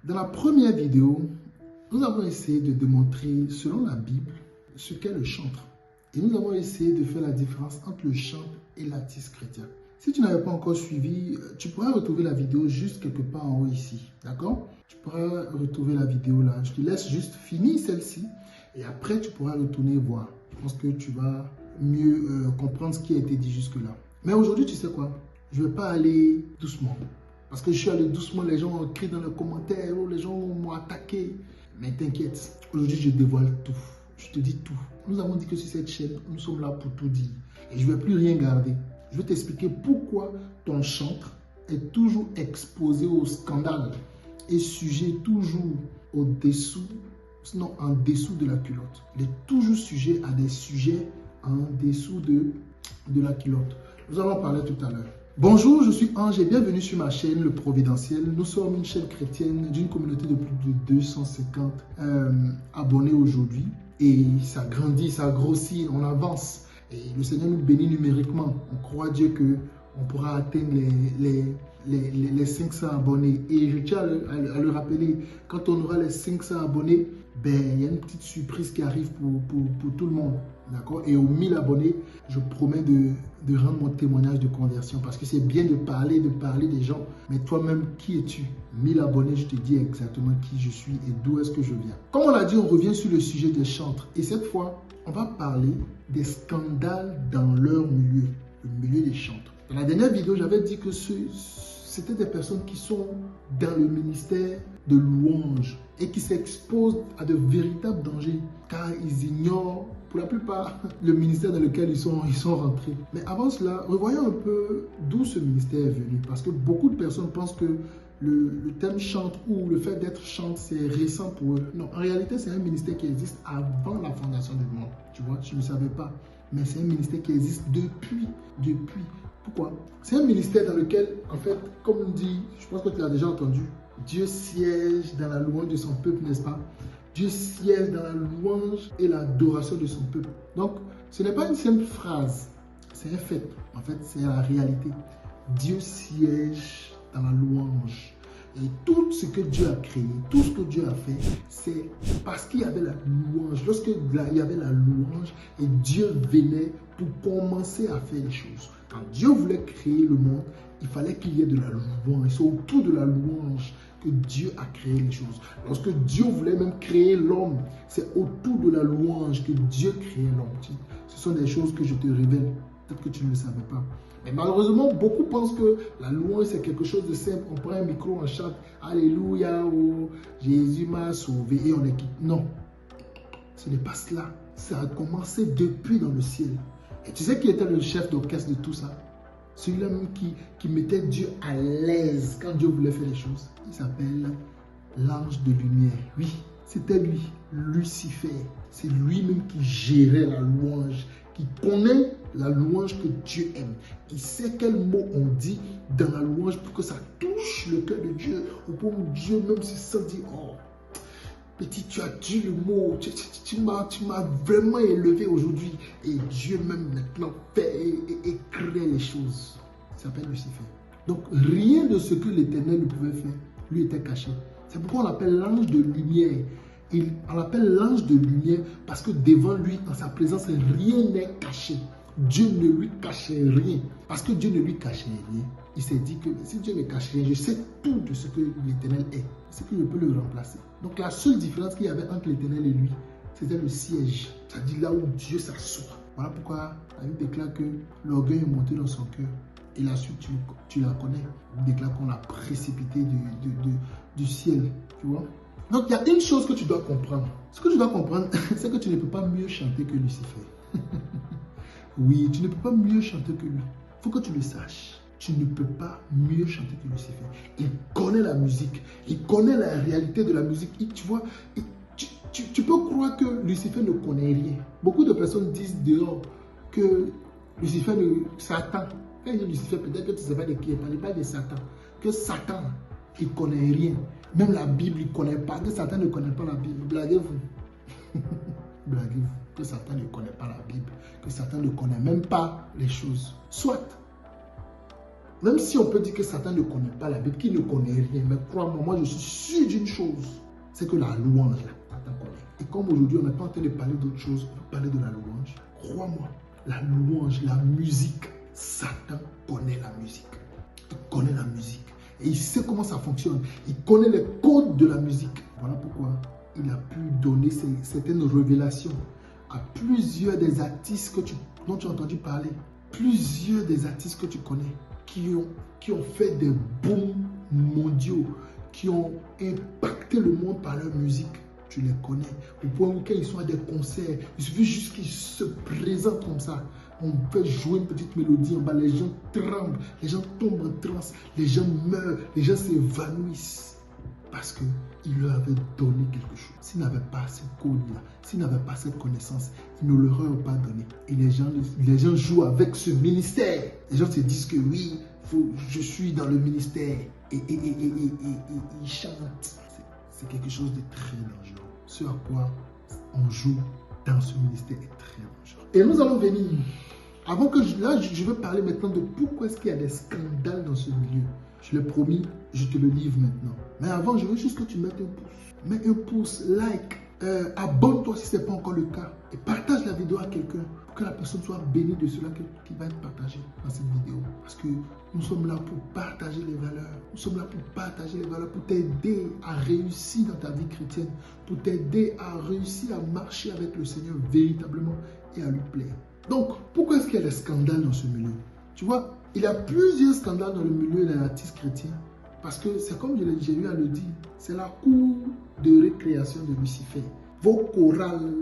Dans la première vidéo, nous avons essayé de démontrer, selon la Bible, ce qu'est le chantre. Et nous avons essayé de faire la différence entre le chantre et l'artiste chrétien. Si tu n'avais pas encore suivi, tu pourras retrouver la vidéo juste quelque part en haut ici. D'accord? Tu pourras retrouver la vidéo là. Je te laisse juste finir celle-ci. Et après, tu pourras retourner voir. Je pense que tu vas mieux comprendre ce qui a été dit jusque-là. Mais aujourd'hui, tu sais quoi? Je ne vais pas aller doucement. Parce que je suis allé doucement, les gens ont écrit dans les commentaires, les gens m'ont attaqué. Mais t'inquiète, aujourd'hui, je dévoile tout. Je te dis tout. Nous avons dit que sur cette chaîne, nous sommes là pour tout dire. Et je ne vais plus rien garder. Je vais t'expliquer pourquoi ton chantre est toujours exposé au scandale et sujet toujours au-dessous, sinon en dessous de la culotte. Il est toujours sujet à des sujets en dessous de la culotte. Nous allons parler tout à l'heure. Bonjour, je suis Ange et bienvenue sur ma chaîne Le Providentiel. Nous sommes une chaîne chrétienne d'une communauté de plus de 250 abonnés aujourd'hui. Et ça grandit, ça grossit, on avance. Et le Seigneur nous bénit numériquement. On croit Dieu qu'on pourra atteindre les 500 abonnés. Et je tiens à le rappeler, quand on aura les 500 abonnés, il y a une petite surprise qui arrive pour tout le monde. D'accord? Et aux 1000 abonnés, je promets de rendre mon témoignage de conversion. Parce que c'est bien de parler des gens. Mais toi-même, qui es-tu? 1000 abonnés, je te dis exactement qui je suis et d'où est-ce que je viens. Comme on l'a dit, on revient sur le sujet des chantres. Et cette fois, on va parler des scandales dans leur milieu, le milieu des chantres. Dans la dernière vidéo, j'avais dit que c'était des personnes qui sont dans le ministère de louange et qui s'exposent à de véritables dangers car ils ignorent pour la plupart le ministère dans lequel ils sont rentrés. Mais avant cela, revoyons un peu d'où ce ministère est venu parce que beaucoup de personnes pensent que le thème chante ou le fait d'être chante, c'est récent pour eux. Non, en réalité, c'est un ministère qui existe avant la fondation du monde. Tu vois, tu ne savais pas. Mais c'est un ministère qui existe depuis. Pourquoi? C'est un ministère dans lequel, en fait, comme on dit, je pense que tu l'as déjà entendu, Dieu siège dans la louange de son peuple, n'est-ce pas? Dieu siège dans la louange et l'adoration de son peuple. Donc, ce n'est pas une simple phrase, c'est un fait. En fait, c'est la réalité. Dieu siège dans la louange. Et tout ce que Dieu a créé, tout ce que Dieu a fait, c'est parce qu'il y avait la louange. Lorsqu'il y avait la louange, et Dieu venait pour commencer à faire les choses. Quand Dieu voulait créer le monde, il fallait qu'il y ait de la louange. C'est autour de la louange que Dieu a créé les choses. Lorsque Dieu voulait même créer l'homme, c'est autour de la louange que Dieu créait l'homme. Ce sont des choses que je te révèle. Peut-être que tu ne le savais pas. Mais malheureusement, beaucoup pensent que la louange, c'est quelque chose de simple. On prend un micro, on chante « Alléluia » ou « Jésus m'a sauvé » et on est quitte. Non, ce n'est pas cela. Ça a commencé depuis dans le ciel. Et tu sais qui était le chef d'orchestre de tout ça? Celui-là même qui mettait Dieu à l'aise quand Dieu voulait faire les choses. Il s'appelle l'ange de lumière. Oui, c'était lui, Lucifer. C'est lui-même qui gérait la louange, qui connaît la louange que Dieu aime. Il sait quels mots on dit dans la louange pour que ça touche le cœur de Dieu. Ou pour que Dieu même se sente dire, oh, petit, tu as dit le mot, tu m'as vraiment élevé aujourd'hui. Et Dieu même maintenant fait et crée les choses. Il s'appelle Lucifer. Donc rien de ce que l'Éternel ne pouvait faire lui était caché. C'est pourquoi on l'appelle l'ange de lumière. On l'appelle l'ange de lumière parce que devant lui, en sa présence, rien n'est caché. Dieu ne lui cachait rien. Parce que Dieu ne lui cachait rien, il s'est dit que si Dieu ne cachait rien, je sais tout de ce que l'Éternel est. C'est que je peux le remplacer. Donc la seule différence qu'il y avait entre l'Éternel et lui, c'était le siège. C'est-à-dire là où Dieu s'assoit. Voilà pourquoi la Bible déclare que l'orgueil est monté dans son cœur. Et la suite, tu la connais. Il déclare qu'on l'a précipité du ciel. Tu vois? Donc, il y a une chose que tu dois comprendre. Ce que tu dois comprendre, c'est que tu ne peux pas mieux chanter que Lucifer. Oui, tu ne peux pas mieux chanter que lui. Il faut que tu le saches. Tu ne peux pas mieux chanter que Lucifer. Il connaît la musique. Il connaît la réalité de la musique. Tu vois, tu peux croire que Lucifer ne connaît rien. Beaucoup de personnes disent dehors que Lucifer, Satan, quand il dit Lucifer, peut-être que tu ne sais pas de qui il parle. Il parle de Satan. Que Satan, il ne connaît rien. Même la Bible, il ne connaît pas. Que Satan ne connaît pas la Bible. Blaguez-vous. Blaguez-vous. Que Satan ne connaît pas la Bible. Que Satan ne connaît même pas les choses. Soit. Même si on peut dire que Satan ne connaît pas la Bible, qu'il ne connaît rien, mais crois-moi, moi je suis sûr d'une chose, c'est que la louange, là, Satan connaît. Et comme aujourd'hui, on n'est pas en train de parler d'autre chose, on va parler de la louange. Crois-moi, la louange, la musique, Satan connaît la musique. Il connaît la musique. Et il sait comment ça fonctionne. Il connaît les codes de la musique. Voilà pourquoi il a pu donner certaines révélations à plusieurs des artistes dont tu as entendu parler. Plusieurs des artistes que tu connais qui ont fait des booms mondiaux, qui ont impacté le monde par leur musique. Tu les connais. Au point où ils sont à des concerts, il suffit juste qu'ils se présentent comme ça. On fait jouer une petite mélodie en bas, les gens tremblent, les gens tombent en transe, les gens meurent, les gens s'évanouissent. Parce qu'il leur avait donné quelque chose. S'il n'avait pas ce code-là, s'il n'avait pas cette connaissance, il ne leur aurait pas donné. Et les gens jouent avec ce ministère. Les gens se disent que oui, je suis dans le ministère. Et ils chantent. C'est quelque chose de très dangereux. Ce à quoi on joue dans ce ministère est très dangereux. Et nous allons venir. Avant que je vais parler maintenant de pourquoi est-ce qu'il y a des scandales dans ce milieu. Je l'ai promis, je te le livre maintenant. Mais avant, je veux juste que tu mettes un pouce. Mets un pouce, like, abonne-toi si ce n'est pas encore le cas. Et partage la vidéo à quelqu'un pour que la personne soit bénie de cela qui va être partagé dans cette vidéo. Parce que nous sommes là pour partager les valeurs. Nous sommes là pour partager les valeurs, pour t'aider à réussir dans ta vie chrétienne, pour t'aider à réussir à marcher avec le Seigneur véritablement et à lui plaire. Donc, pourquoi est-ce qu'il y a des scandales dans ce milieu? Tu vois, il y a plusieurs scandales dans le milieu des artistes chrétiens. Parce que c'est comme j'ai eu à le dire, c'est la cour de récréation de Lucifer. Vos chorales,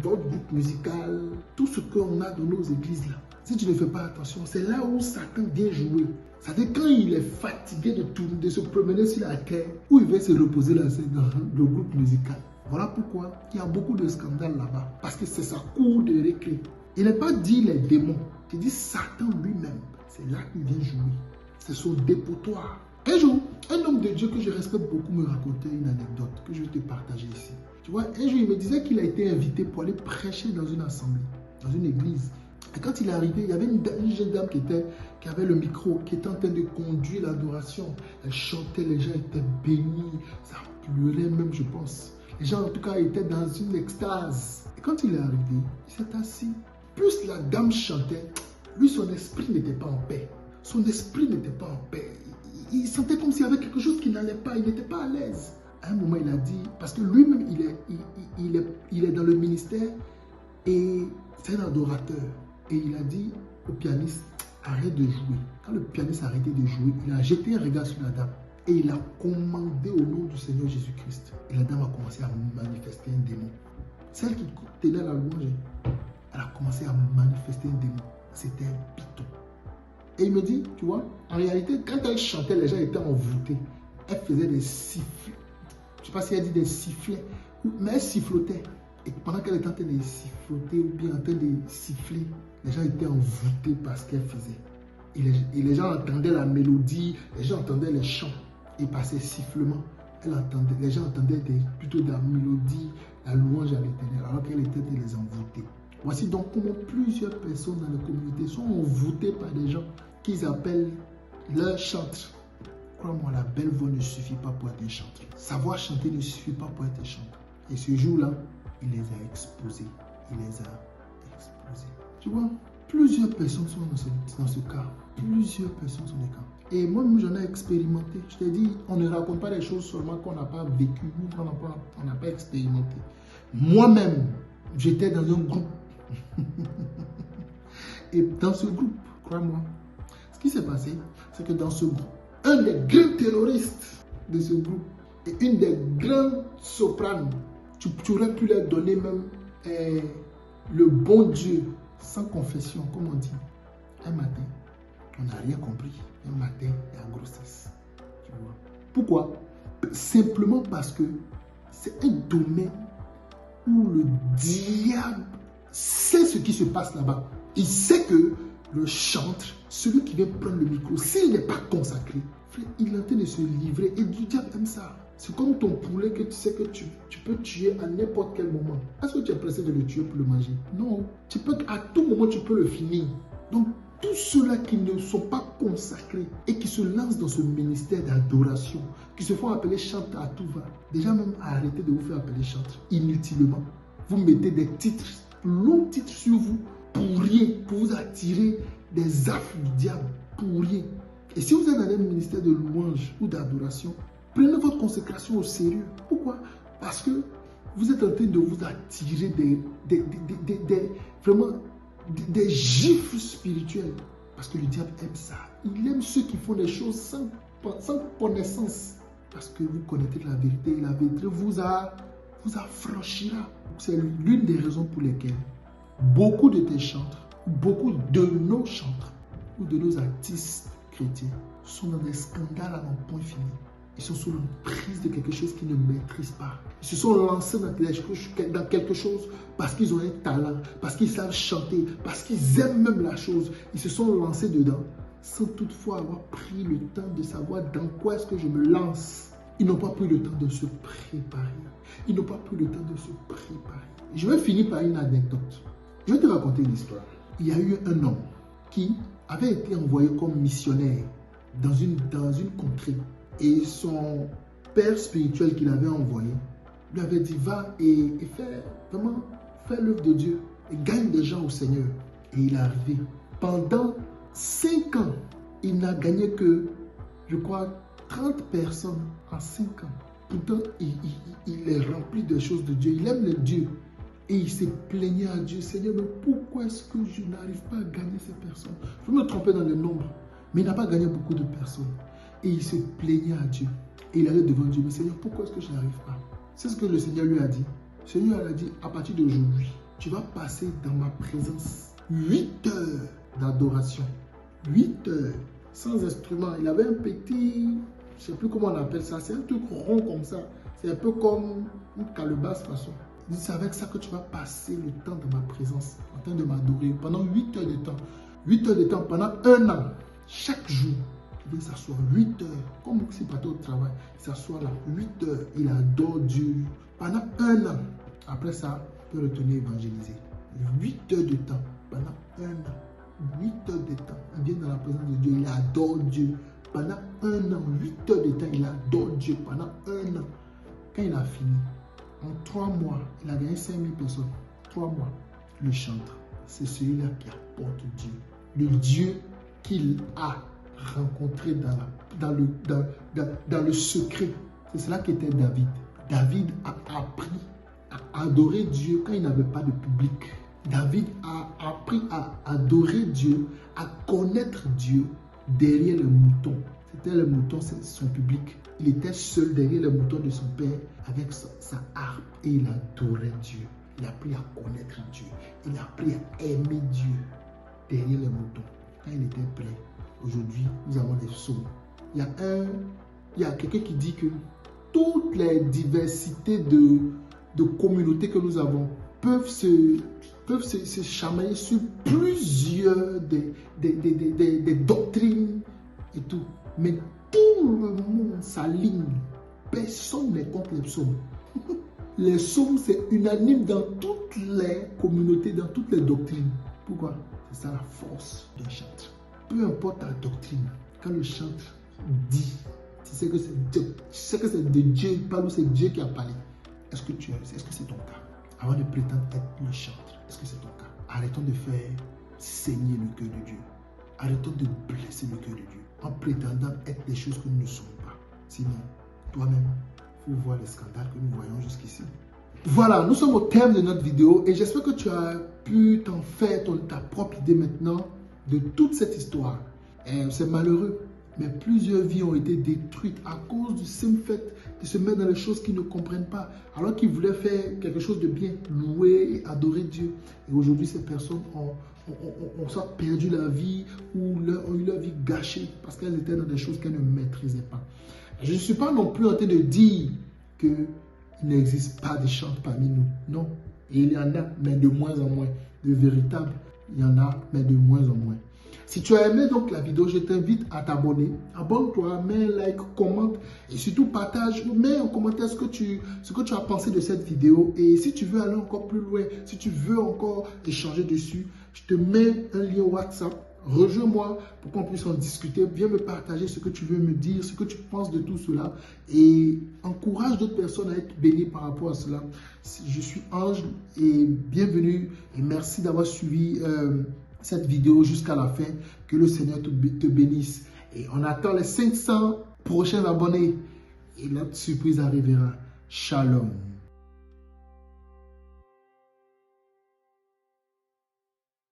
votre groupe musical, tout ce qu'on a dans nos églises là. Si tu ne fais pas attention, c'est là où Satan vient jouer. C'est-à-dire quand il est fatigué de tourner, de se promener sur la terre, où il va se reposer là, c'est dans le groupe musical. Voilà pourquoi il y a beaucoup de scandales là-bas. Parce que c'est sa cour de récré. Il n'est pas dit les démons, il dit Satan lui-même. C'est là qu'il vient jouer. C'est son dépotoir. Un jour, un homme de Dieu que je respecte beaucoup me racontait une anecdote que je vais te partager ici. Tu vois, un jour, il me disait qu'il a été invité pour aller prêcher dans une assemblée, dans une église. Et quand il est arrivé, il y avait une jeune dame qui avait le micro, qui était en train de conduire l'adoration. Elle chantait, les gens étaient bénis, ça pleurait même, je pense. Les gens, en tout cas, étaient dans une extase. Et quand il est arrivé, il s'est assis. Plus la dame chantait, lui, son esprit n'était pas en paix. Son esprit n'était pas en paix. Il sentait comme s'il y avait quelque chose qui n'allait pas. Il n'était pas à l'aise. À un moment, il a dit, parce que lui-même, il est dans le ministère et c'est un adorateur. Et il a dit au pianiste, arrête de jouer. Quand le pianiste a arrêté de jouer, il a jeté un regard sur la dame. Et il a commandé au nom du Seigneur Jésus-Christ. Et la dame a commencé à manifester un démon. Celle qui tenait la louange, elle a commencé à manifester un démon. C'était un python. Et il me dit, tu vois, en réalité, quand elle chantait, les gens étaient envoûtés. Elle faisait des sifflets. Je ne sais pas si elle dit des sifflets, mais elle sifflotait. Et pendant qu'elle était en train de siffloter ou bien en train de siffler, les gens étaient envoûtés par ce qu'elle faisait. Et les gens entendaient la mélodie, les gens entendaient les chants. Et par ces sifflements, les gens entendaient plutôt de la mélodie, la louange à l'Éternel, alors qu'elle était de les envoûter. Voici donc comment plusieurs personnes dans la communauté sont envoûtées par des gens qu'ils appellent leurs chantres. Crois-moi, la belle voix ne suffit pas pour être un chanteur. Savoir chanter ne suffit pas pour être un chanteur. Et ce jour-là, il les a exposés. Il les a exposés. Tu vois, plusieurs personnes sont dans ce cas. Plusieurs personnes sont dans ce cas. Et moi-même, j'en ai expérimenté. Je t'ai dit, on ne raconte pas les choses seulement qu'on n'a pas vécu ou qu'on n'a pas expérimenté. Moi-même, j'étais dans un groupe. Et dans ce groupe, crois-moi, ce qui s'est passé, c'est que dans ce groupe, un des grands terroristes de ce groupe et une des grandes sopranes, tu aurais pu leur donner même le bon Dieu sans confession, comme on dit. Un matin, on n'a rien compris. Un matin, il y a grossesse. Tu vois. Pourquoi? Simplement parce que c'est un domaine où le diable sait ce qui se passe là-bas. Il sait que le chantre, celui qui vient prendre le micro, s'il n'est pas consacré, frère, il est en train de se livrer. Et du diable aime ça. C'est comme ton poulet que tu sais que tu peux tuer à n'importe quel moment. Est-ce que tu es pressé de le tuer pour le manger? Non. À tout moment, tu peux le finir. Donc, tous ceux-là qui ne sont pas consacrés et qui se lancent dans ce ministère d'adoration, qui se font appeler chantres à tout va, déjà même arrêtez de vous faire appeler chantres inutilement. Vous mettez des titres, longs titres sur vous, pour rien, pour vous attirer des affres du diable, pour rien. Et si vous êtes dans un ministère de louange ou d'adoration, prenez votre consécration au sérieux. Pourquoi? Parce que vous êtes en train de vous attirer vraiment des gifles spirituels. Parce que le diable aime ça. Il aime ceux qui font des choses sans connaissance. Parce que vous connaissez la vérité et la vérité vous affranchira. C'est l'une des raisons pour lesquelles beaucoup de tes chantres, beaucoup de nos chantres ou de nos artistes chrétiens sont dans des scandales à n'en point fini. Ils sont sous l'emprise de quelque chose qu'ils ne maîtrisent pas. Ils se sont lancés dans quelque chose parce qu'ils ont un talent, parce qu'ils savent chanter, parce qu'ils aiment même la chose. Ils se sont lancés dedans sans toutefois avoir pris le temps de savoir dans quoi est-ce que je me lance. Ils n'ont pas pris le temps de se préparer. Ils n'ont pas pris le temps de se préparer. Je vais finir par une anecdote. Je vais te raconter l'histoire. Il y a eu un homme qui avait été envoyé comme missionnaire dans une contrée. Et son père spirituel qu'il avait envoyé lui avait dit, va et fais l'œuvre de Dieu et gagne des gens au Seigneur. Et il est arrivé. Pendant 5 ans, il n'a gagné que, je crois, 30 personnes en 5 ans. Pourtant, il est rempli de choses de Dieu. Il aime le Dieu. Et il s'est plaigné à Dieu, Seigneur, mais pourquoi est-ce que je n'arrive pas à gagner ces personnes? Je me tromper dans le nombre, mais il n'a pas gagné beaucoup de personnes. Et il se plaignait à Dieu. Et il allait devant Dieu, mais Seigneur, pourquoi est-ce que je n'arrive pas? C'est ce que le Seigneur lui a dit. Le Seigneur lui a dit, à partir d'aujourd'hui, tu vas passer dans ma présence 8 heures d'adoration. 8 heures, sans instrument. Il avait un petit, je ne sais plus comment on appelle ça, c'est un truc rond comme ça. C'est un peu comme une calebasse façon. Il dit, c'est avec ça que tu vas passer le temps dans ma présence, en train de m'adorer pendant 8 heures de temps. 8 heures de temps pendant 1 an. Chaque jour, il s'assoit 8 heures. Comme si pas au travail, il s'assoit là 8 heures. Il adore Dieu pendant 1 an. Après ça, il peut retourner évangéliser. 8 heures de temps pendant 1 an. 8 heures de temps. Il vient dans la présence de Dieu. Il adore Dieu pendant 1 an. 8 heures de temps. Il adore Dieu pendant 1 an. Quand il a fini, en 3 mois, il a gagné 5000 personnes. 3 mois. Le chantre, c'est celui-là qui apporte Dieu. Le Dieu qu'il a rencontré dans le secret. C'est cela qu'était David. David a appris à adorer Dieu quand il n'avait pas de public. David a appris à adorer Dieu, à connaître Dieu derrière le mouton. C'était le mouton, c'est son public. Il était seul derrière le mouton de son père avec sa harpe et il adorait Dieu. Il a appris à connaître Dieu. Il a appris à aimer Dieu derrière le mouton. Quand il était prêt, aujourd'hui, nous avons des psaumes. Il y a quelqu'un qui dit que toutes les diversités de communautés que nous avons peuvent se chamailler sur plusieurs des doctrines et tout. Mais tout le monde s'aligne. Personne n'est contre les psaumes. Les psaumes, c'est unanime dans toutes les communautés, dans toutes les doctrines. Pourquoi? C'est ça la force d'un chantre. Peu importe ta doctrine, quand le chantre dit, tu sais que c'est de Dieu, il parle ou c'est Dieu qui a parlé. Est-ce que c'est ton cas? Avant de prétendre être le chantre, est-ce que c'est ton cas? Arrêtons de faire saigner le cœur de Dieu. Arrêtons de blesser le cœur de Dieu en prétendant être des choses que nous ne sommes pas. Sinon, toi-même, il faut voir les scandales que nous voyons jusqu'ici. Voilà, nous sommes au terme de notre vidéo et j'espère que tu as pu t'en faire ta propre idée maintenant de toute cette histoire. C'est malheureux, mais plusieurs vies ont été détruites à cause du simple fait de se mettre dans les choses qu'ils ne comprennent pas, alors qu'ils voulaient faire quelque chose de bien, louer et adorer Dieu. Et aujourd'hui, ces personnes ont soit perdu la vie ou ont eu leur vie gâchée parce qu'elles étaient dans des choses qu'elles ne maîtrisaient pas. Je ne suis pas non plus en train de dire qu'il n'existe pas de chantres parmi nous. Non. Et il y en a, mais de moins en moins. De véritables, il y en a, mais de moins en moins. Si tu as aimé donc la vidéo, je t'invite à t'abonner. Abonne-toi, mets un like, commente et surtout partage ou mets en commentaire ce que tu as pensé de cette vidéo. Et si tu veux aller encore plus loin, si tu veux encore échanger dessus, je te mets un lien WhatsApp rejoins-moi pour qu'on puisse en discuter. Viens me partager ce que tu veux me dire, ce que tu penses de tout cela et encourage d'autres personnes à être bénies par rapport à cela. Je suis Ange et bienvenue et merci d'avoir suivi cette vidéo jusqu'à la fin. Que le Seigneur te bénisse. Et on attend les 500 prochains abonnés et notre surprise arrivera. Shalom.